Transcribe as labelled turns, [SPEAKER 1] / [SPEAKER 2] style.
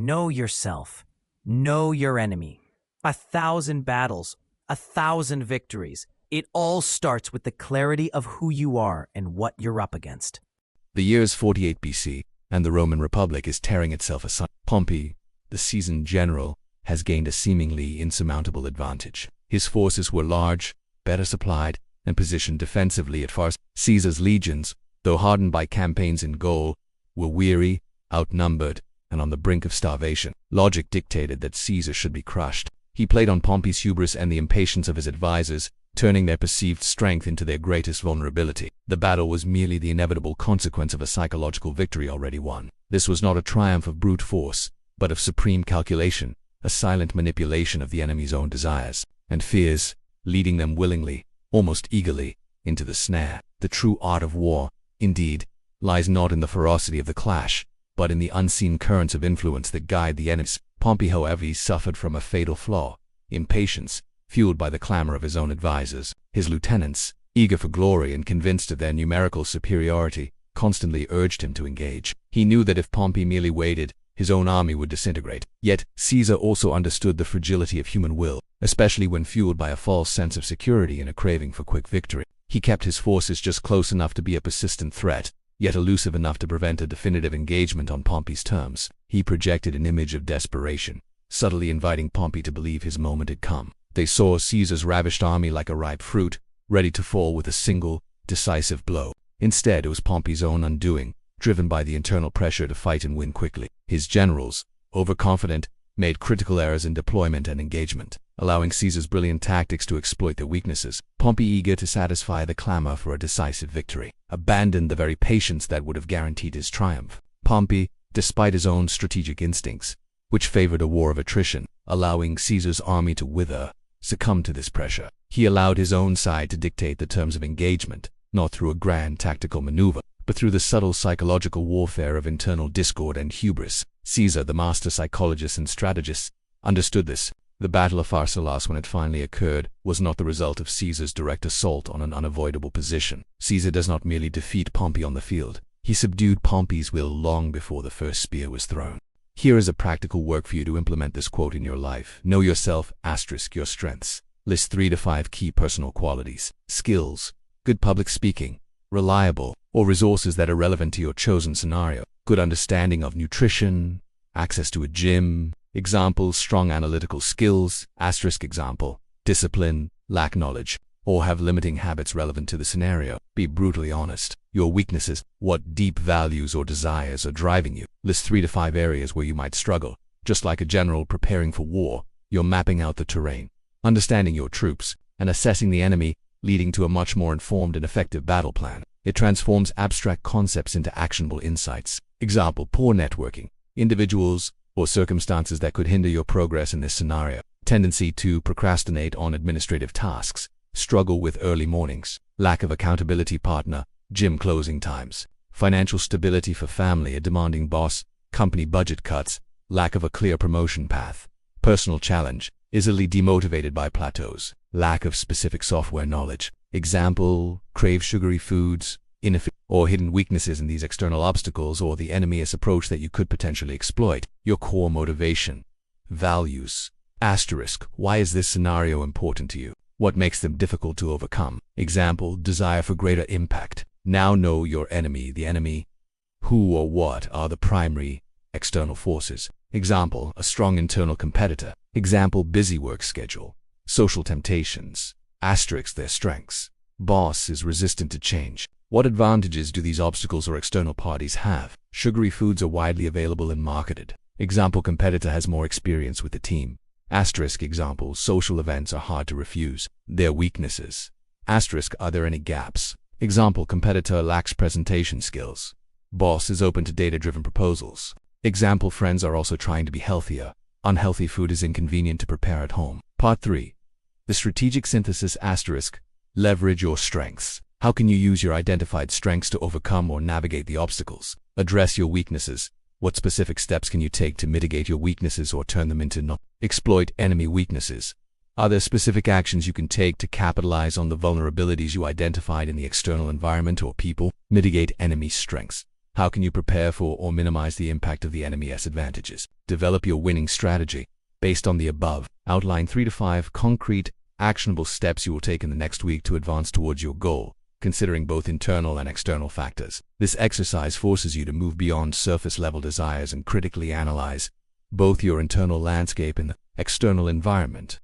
[SPEAKER 1] Know yourself. Know your enemy. 1,000 battles, 1,000 victories. It all starts with the clarity of who you are and what you're up against.
[SPEAKER 2] The year is 48 BC, and the Roman Republic is tearing itself asunder. Pompey, the seasoned general, has gained a seemingly insurmountable advantage. His forces were large, better supplied, and positioned defensively at Pharsalus. Caesar's legions, though hardened by campaigns in Gaul, were weary, outnumbered, and on the brink of starvation. Logic dictated that Caesar should be crushed. He played on Pompey's hubris and the impatience of his advisors, turning their perceived strength into their greatest vulnerability. The battle was merely the inevitable consequence of a psychological victory already won. This was not a triumph of brute force, but of supreme calculation, a silent manipulation of the enemy's own desires and fears, leading them willingly, almost eagerly, into the snare. The true art of war, indeed, lies not in the ferocity of the clash, but in the unseen currents of influence that guide the enemies. Pompey, however, suffered from a fatal flaw: impatience, fueled by the clamor of his own advisors. His lieutenants, eager for glory and convinced of their numerical superiority, constantly urged him to engage. He knew that if Pompey merely waited, his own army would disintegrate. Yet Caesar also understood the fragility of human will, especially when fueled by a false sense of security and a craving for quick victory. He kept his forces just close enough to be a persistent threat, yet elusive enough to prevent a definitive engagement on Pompey's terms. He projected an image of desperation, subtly inviting Pompey to believe his moment had come. They saw Caesar's ravished army like a ripe fruit, ready to fall with a single, decisive blow. Instead, it was Pompey's own undoing, driven by the internal pressure to fight and win quickly. His generals, overconfident, made critical errors in deployment and engagement, allowing Caesar's brilliant tactics to exploit their weaknesses. Pompey, eager to satisfy the clamor for a decisive victory, abandoned the very patience that would have guaranteed his triumph. Pompey, despite his own strategic instincts, which favored a war of attrition, allowing Caesar's army to wither, succumbed to this pressure. He allowed his own side to dictate the terms of engagement, not through a grand tactical maneuver, but through the subtle psychological warfare of internal discord and hubris. Caesar, the master psychologist and strategist, understood this. The Battle of Pharsalus, when it finally occurred, was not the result of Caesar's direct assault on an unavoidable position. Caesar does not merely defeat Pompey on the field. He subdued Pompey's will long before the first spear was thrown. Here is a practical work for you to implement this quote in your life. Know yourself, * your strengths. List 3 to 5 key personal qualities: skills, good public speaking, reliable, or resources that are relevant to your chosen scenario, good understanding of nutrition, access to a gym. Examples: strong analytical skills, * example, discipline, lack knowledge, or have limiting habits relevant to the scenario. Be brutally honest. Your weaknesses, what deep values or desires are driving you. List 3 to 5 areas where you might struggle. Just like a general preparing for war, you're mapping out the terrain, understanding your troops, and assessing the enemy, leading to a much more informed and effective battle plan. It transforms abstract concepts into actionable insights. Example: poor networking, individuals, or circumstances that could hinder your progress in this scenario. Tendency to procrastinate on administrative tasks, struggle with early mornings, lack of accountability partner, gym closing times, financial stability for family, a demanding boss, company budget cuts, lack of a clear promotion path, personal challenge, easily demotivated by plateaus, lack of specific software knowledge. Example: crave sugary foods, or hidden weaknesses in these external obstacles or the enemy's approach that you could potentially exploit. Your core motivation, values, * why is this scenario important to you? What makes them difficult to overcome? Example: desire for greater impact. Now know your enemy. The enemy, who or what are the primary external forces? Example: a strong internal competitor. Example: busy work schedule, social temptations. * their strengths. Boss is resistant to change. What advantages do these obstacles or external parties have? Sugary foods are widely available and marketed. Example: competitor has more experience with the team. * example: social events are hard to refuse. Their weaknesses. * are there any gaps? Example: competitor lacks presentation skills. Boss is open to data-driven proposals. Example: friends are also trying to be healthier. Unhealthy food is inconvenient to prepare at home. Part 3. The strategic synthesis * leverage your strengths. How can you use your identified strengths to overcome or navigate the obstacles? Address your weaknesses. What specific steps can you take to mitigate your weaknesses or turn them into exploit enemy weaknesses? Are there specific actions you can take to capitalize on the vulnerabilities you identified in the external environment or people? Mitigate enemy strengths. How can you prepare for or minimize the impact of the enemy's advantages? Develop your winning strategy. Based on the above, outline 3 to 5 concrete, actionable steps you will take in the next week to advance towards your goal, considering both internal and external factors. This exercise forces you to move beyond surface-level desires and critically analyze both your internal landscape and the external environment.